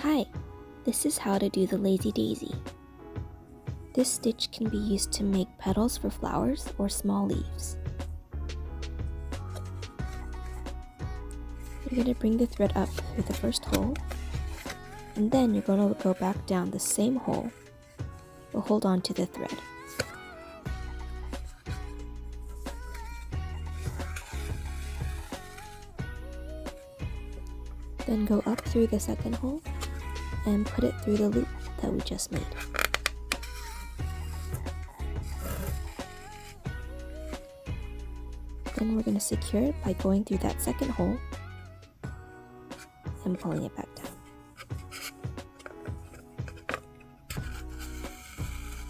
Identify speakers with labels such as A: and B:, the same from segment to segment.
A: Hi, this is how to do the lazy daisy. This stitch can be used to make petals for flowers or small leaves. You're going to bring the thread up through the first hole, and then you're going to go back down the same hole, but hold on to the thread. Then go up through the second hole and put it through the loop that we just made. Then we're going to secure it by going through that second hole and pulling it back down.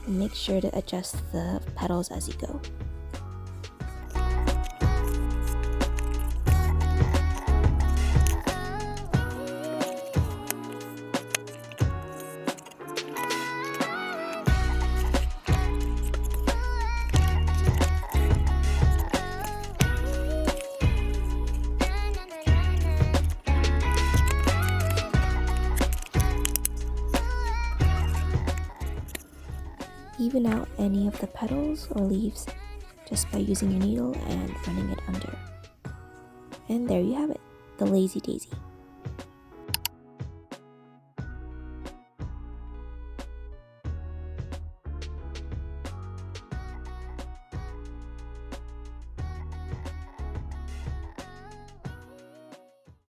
A: And make sure to adjust the petals as you go. Even out any of the petals or leaves just by using your needle and running it under. And there you have it, the lazy daisy.